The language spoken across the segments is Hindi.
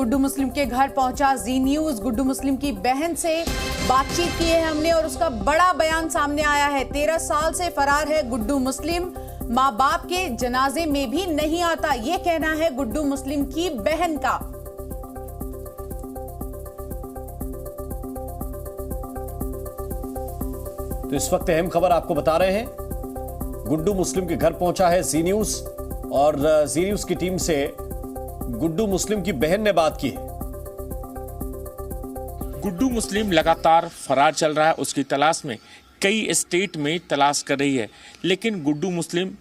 गुड्डू मुस्लिम के घर पहुंचा जी न्यूज। गुड्डू मुस्लिम की बहन से बातचीत की है हमने और उसका बड़ा बयान सामने आया है। 13 साल से फरार है गुड्डू मुस्लिम, माँ बाप के जनाजे में भी नहीं आता, ये कहना है गुड्डू मुस्लिम की बहन का। तो इस वक्त अहम खबर आपको बता रहे हैं, गुड्डू मुस्लिम के घर पहुंचा है जी न्यूज और जी न्यूज की टीम से गुड्डू मुस्लिम की बहन ने बात की है। गुड्डू मुस्लिम लगातार फरार चल रहा है, उसकी तलाश में कई स्टेट में तलाश कर रही है, लेकिन गुड्डू मुस्लिम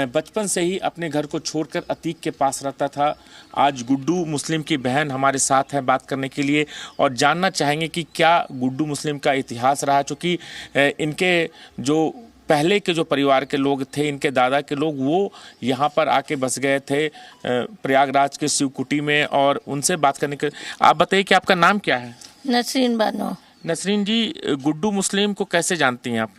बचपन से ही अपने घर को छोड़कर अतीक के पास रहता था। आज गुड्डू मुस्लिम की बहन हमारे साथ है बात करने के लिए और जानना चाहेंगे कि क्या गुड्डू मुस्लिम का इतिहास रहा, चूँकि इनके जो पहले के जो परिवार के लोग थे, इनके दादा के लोग, वो यहाँ पर आके बस गए थे प्रयागराज के शिवकुटी में, और उनसे बात करने के। आप बताइए कि आपका नाम क्या है? नसरीन बानो। नसरीन जी, गुड्डू मुस्लिम को कैसे जानती हैं आप?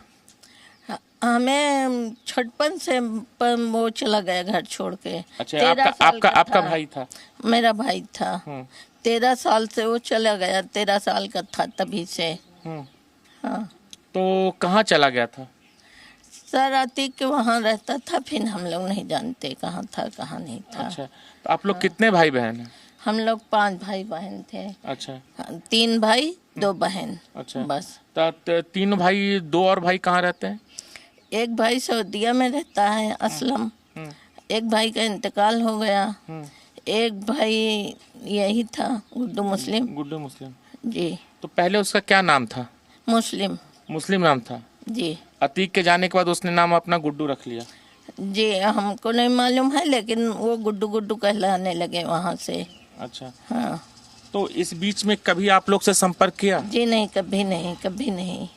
हमें छटपन से वो चला गया घर छोड़ के। अच्छा, आपका भाई था? मेरा भाई था। 13 साल से वो चला गया, 13 साल का था तभी से। हाँ। तो कहाँ चला गया था? सर अतीक के वहाँ रहता था, फिर हम लोग नहीं जानते कहाँ था कहाँ नहीं था। अच्छा, तो आप लोग कितने भाई बहन हैं? हम लोग 5 भाई बहन थे। अच्छा। 3 भाई 2 बहन। अच्छा, बस। तो 3 भाई, 2 और भाई कहाँ रहते हैं? एक भाई सऊदीया में रहता है, असलम। एक भाई का इंतकाल हो गया। एक भाई यही था, गुड्डू मुस्लिम। गुड्डू मुस्लिम जी। तो पहले उसका क्या नाम था? मुस्लिम नाम था जी। अतीक के जाने के बाद उसने नाम अपना गुड्डू रख लिया? जी, हमको नहीं मालूम है, लेकिन वो गुड्डू गुड्डू कहलाने लगे वहाँ से। अच्छा। हाँ। तो इस बीच में कभी आप लोग से संपर्क किया? जी नहीं, कभी नहीं, कभी नहीं।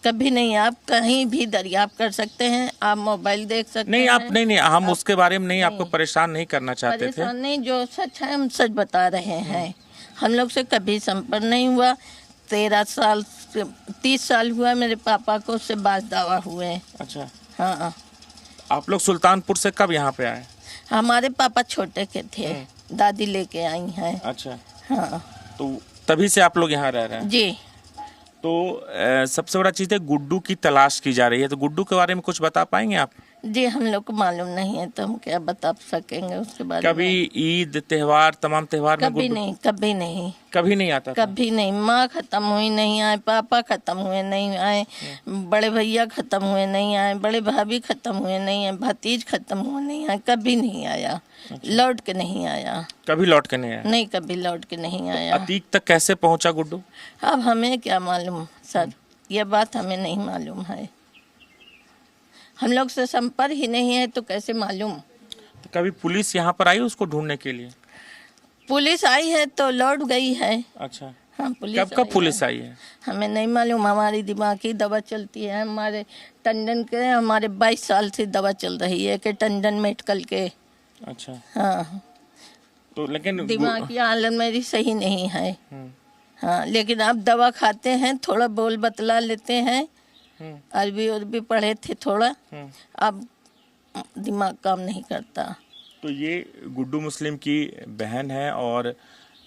कभी नहीं। आप कहीं भी दरियाफ्त कर सकते हैं, आप मोबाइल देख सकते नहीं, हैं। आप नहीं, हम उसके बारे में नहीं, आपको परेशान नहीं करना चाहते थे। परेशान नहीं, जो सच है हम सच बता रहे हैं। हम लोग से कभी संपर्क नहीं हुआ। 30 साल हुआ मेरे पापा को उससे बाज दावा हुए। अच्छा। हाँ। आप लोग सुल्तानपुर से कब यहाँ पे आए? हमारे पापा छोटे के थे, दादी लेके आई हैं। अच्छा। हाँ। तो तभी से आप लोग यहाँ रह रहे हैं? जी। तो सबसे बड़ा चीज़ है गुड्डू की तलाश की जा रही है, तो गुड्डू के बारे में कुछ बता पाएंगे आप? जी, हम लोग को मालूम नहीं है, तो हम क्या बता सकेंगे उसके बारे में। कभी ईद त्योहार, तमाम त्योहार में कभी नहीं, कभी नहीं, कभी नहीं आता था? कभी नहीं। माँ खत्म हुई नहीं आए, पापा खत्म हुए नहीं आए, बड़े भैया खत्म हुए नहीं आए, बड़े भाभी खत्म हुए नहीं आए, भतीज खत्म हुए नहीं आए, कभी नहीं आया। अच्छा। लौट के नहीं आया। कभी लौट के नहीं आया? नहीं, कभी लौट के नहीं आया। अतीक तक कैसे पहुँचा गुड्डू? अब हमें क्या मालूम सर, ये बात हमें नहीं मालूम है। हम लोग से संपर्क ही नहीं है, तो कैसे मालूम? तो कभी पुलिस यहाँ पर आई उसको ढूंढने के लिए? पुलिस आई है तो लौट गई है। अच्छा। हाँ, पुलिस कब पुलिस आई है? हमें नहीं मालूम। हमारी दिमाग की दवा चलती है, हमारे टंडन के, हमारे 22 साल से दवा चल रही है कि टंडन मेडिकल के। अच्छा। हाँ। तो लेकिन दिमाग की हालत मेरी सही नहीं है। हाँ, लेकिन आप दवा खाते हैं, थोड़ा बोल बतला लेते हैं, अरबी पढ़े थे थोड़ा, अब दिमाग काम नहीं करता। तो ये गुड्डू मुस्लिम की बहन है और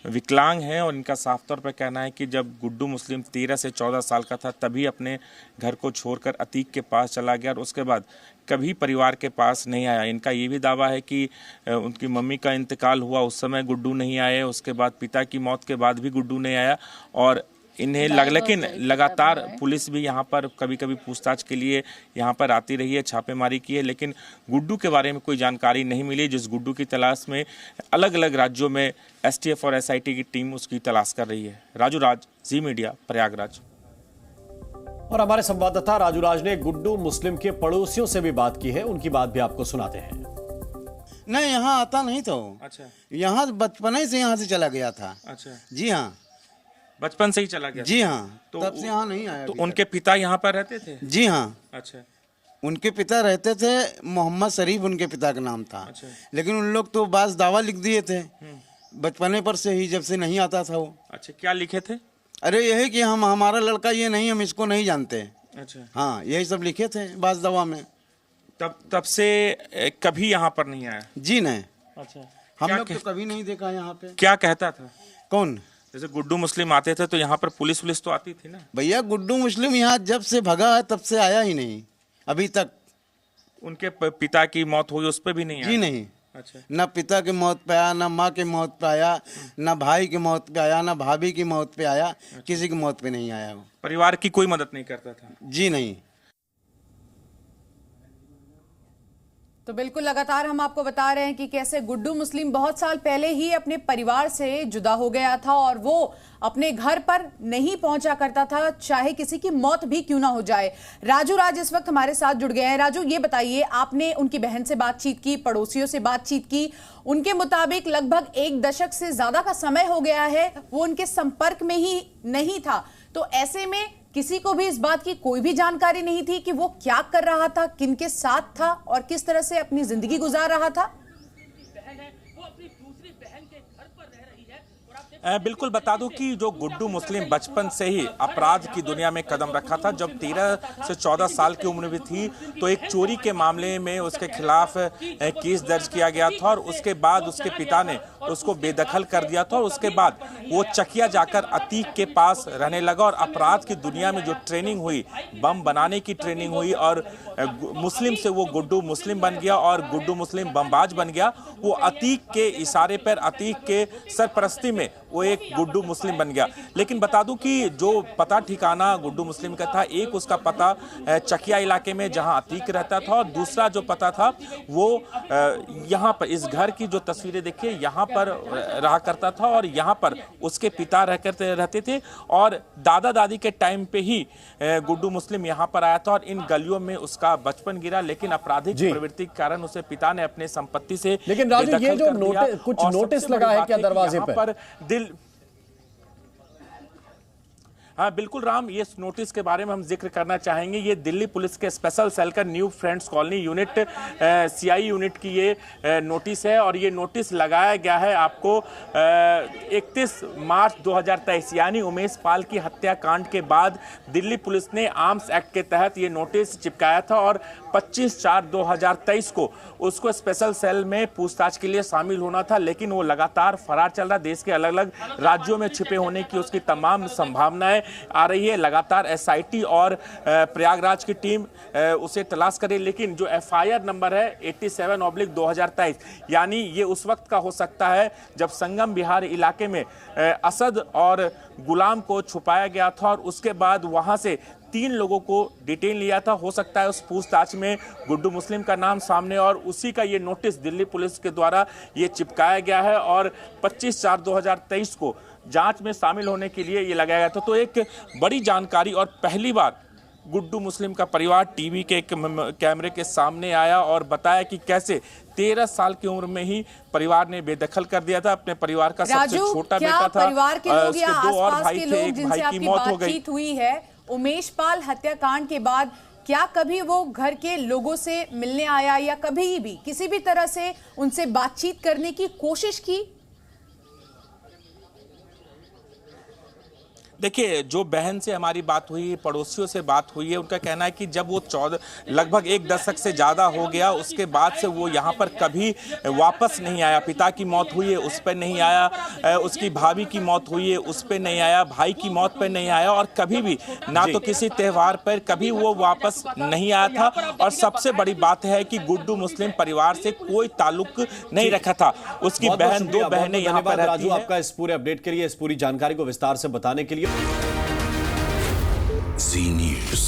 विकलांग है, और इनका साफ तौर पर कहना है कि जब गुड्डू मुस्लिम 13 से 14 साल का था तभी अपने घर को छोड़कर अतीक के पास चला गया और उसके बाद कभी परिवार के पास नहीं आया। इनका ये भी दावा है कि उनकी मम्मी का इंतकाल हुआ उस समय गुड्डू नहीं आए, उसके बाद पिता की मौत के बाद भी गुड्डू नहीं आया, और इन्हें लेकिन लगातार पुलिस भी यहाँ पर कभी कभी पूछताछ के लिए यहाँ पर आती रही है, छापेमारी की है, लेकिन गुड्डू के बारे में कोई जानकारी नहीं मिली। जिस गुड्डू की तलाश में अलग अलग राज्यों में एसटीएफ और एसआईटी की टीम उसकी तलाश कर रही है। राजू राज, जी मीडिया, प्रयागराज। और हमारे संवाददाता राजू राज ने गुड्डू मुस्लिम के पड़ोसियों से भी बात की है, उनकी बात भी आपको सुनाते हैं। नहीं, यहाँ आता नहीं तो। अच्छा। यहाँ बचपन से यहाँ से चला गया था। अच्छा। जी हाँ, बचपन से ही चला गया? जी हाँ, तो तब से यहाँ नहीं आया। तो उनके पिता यहाँ पर रहते थे? जी हाँ। अच्छा। उनके पिता रहते थे, मोहम्मद शरीफ उनके पिता का नाम था। अच्छा। लेकिन उन लोग तो बास दावा लिख दिए थे बचपने पर से ही, जब से नहीं आता था वो। अच्छा, क्या लिखे थे? अरे यही कि हमारा लड़का ये नहीं, हम इसको नहीं जानते। अच्छा। हाँ, यही सब लिखे थे बास दावा में। तब से कभी यहाँ पर नहीं आया? जी नहीं। अच्छा। हम लोग तो कभी नहीं देखा यहाँ पे। क्या कहता था? कौन? जैसे गुड्डू मुस्लिम आते थे तो यहाँ पर पुलिस तो आती थी ना? भैया गुड्डू मुस्लिम यहाँ जब से भगा है तब से आया ही नहीं अभी तक। उनके पिता की मौत हुई उस पर भी नहीं आया? जी नहीं। अच्छा। ना पिता की मौत पे आया, ना माँ की मौत पे आया, ना भाई की मौत पे आया, ना भाभी की मौत पे आया। अच्छा। किसी की मौत पे नहीं आया वो। परिवार की कोई मदद नहीं करता था? जी नहीं। तो बिल्कुल लगातार हम आपको बता रहे हैं कि कैसे गुड्डू मुस्लिम बहुत साल पहले ही अपने परिवार से जुदा हो गया था और वो अपने घर पर नहीं पहुंचा करता था, चाहे किसी की मौत भी क्यों ना हो जाए। राजू राज इस वक्त हमारे साथ जुड़ गए हैं। राजू, ये बताइए, आपने उनकी बहन से बातचीत की, पड़ोसियों से बातचीत की, उनके मुताबिक लगभग 1 दशक से ज्यादा का समय हो गया है वो उनके संपर्क में ही नहीं था, तो ऐसे में किसी को भी इस बात की कोई भी जानकारी नहीं थी कि वो क्या कर रहा था, किनके साथ था और किस तरह से अपनी जिंदगी गुजार रहा था? बिल्कुल बता दूं कि जो गुड्डू मुस्लिम बचपन से ही अपराध की दुनिया में कदम रखा था। जब 13 से 14 साल की उम्र में थी तो एक चोरी के मामले में उसके खिलाफ केस दर्ज किया गया था और उसके बाद उसके पिता ने उसको बेदखल कर दिया था और उसके बाद वो चकिया जाकर अतीक के पास रहने लगा और अपराध की दुनिया में जो ट्रेनिंग हुई, बम बनाने की ट्रेनिंग हुई और मुस्लिम से वो गुड्डू मुस्लिम बन गया और गुड्डू मुस्लिम बमबाज बन गया। वो अतीक के इशारे पर, अतीक के सरपरस्ती में वो एक गुड्डू मुस्लिम बन गया। लेकिन बता दूं कि जो पता ठिकाना गुड्डू मुस्लिम का था, एक उसका पता चकिया इलाके में जहां अतीक रहता था और दूसरा जो पता था वो यहाँ पर इस घर की जो तस्वीरें देखिए यहाँ पर रहा करता था और यहाँ पर उसके पिता रहते थे और दादा दादी के टाइम पे ही गुड्डू मुस्लिम यहाँ पर आया था और इन गलियों में उसका बचपन गिरा। लेकिन आपराधिक प्रवृत्ति के कारण उसे पिता ने अपने संपत्ति से लेकिन राजू, ये जो कुछ नोटिस लगा है क्या दरवाजे पर हाँ बिल्कुल राम, ये नोटिस के बारे में हम जिक्र करना चाहेंगे। ये दिल्ली पुलिस के स्पेशल सेल का new friends colony unit CI unit की ये नोटिस है और ये नोटिस लगाया गया है आपको 31 मार्च 2023 यानी उमेश पाल की हत्याकांड के बाद दिल्ली पुलिस ने आर्म्स एक्ट के तहत ये नोटिस चिपकाया था और 25/4/2023 को उसको स्पेशल सेल में पूछताछ के लिए शामिल होना था, लेकिन वो लगातार फरार चल रहा। देश के अलग अलग राज्यों में छिपे होने की उसकी तमाम संभावनाएं आ रही है। लगातार एसआईटी और प्रयागराज की टीम उसे तलाश करे, लेकिन जो एफआईआर नंबर है 87/2023 यानी ये उस वक्त का हो सकता है जब संगम बिहार इलाके में असद और गुलाम को छुपाया गया था और उसके बाद वहां से 3 लोगों को डिटेन लिया था। हो सकता है उस पूछताछ में गुड्डू मुस्लिम का नाम सामने और उसी का ये नोटिस दिल्ली पुलिस के द्वारा ये चिपकाया गया है और 25/4/2023 को जांच में शामिल होने के लिए ये लगाया गया था। तो एक बड़ी जानकारी और पहली बार गुड्डू मुस्लिम का परिवार टीवी के कैमरे के सामने आया और बताया कि कैसे 13 साल की उम्र में ही परिवार ने बेदखल कर दिया था अपने परिवार का सबसे छोटा बेटा था। परिवार के लोग या आसपास के लोग जिनसे आपकी मौत हो गई हुई है उमेश पाल हत्याकांड के बाद, क्या कभी वो घर के लोगों से मिलने आया या कभी भी किसी भी तरह से उनसे बातचीत करने की कोशिश की? देखिए, जो बहन से हमारी बात हुई, पड़ोसियों से बात हुई है, उनका कहना है कि जब वो लगभग 1 दशक से ज़्यादा हो गया उसके बाद से वो यहाँ पर कभी वापस नहीं आया। पिता की मौत हुई है उस पर नहीं आया, उसकी भाभी की मौत हुई है उस पर नहीं आया, भाई की मौत पर नहीं आया और कभी भी ना तो किसी त्यौहार पर कभी वो वापस नहीं आया था। और सबसे बड़ी बात है कि गुड्डू मुस्लिम परिवार से कोई ताल्लुक नहीं रखा था। उसकी बहन, 2 बहनें यहाँ पर रहती हैं। आपका इस पूरे अपडेट के लिए, इस पूरी जानकारी को विस्तार से बताने के लिए। Zee News.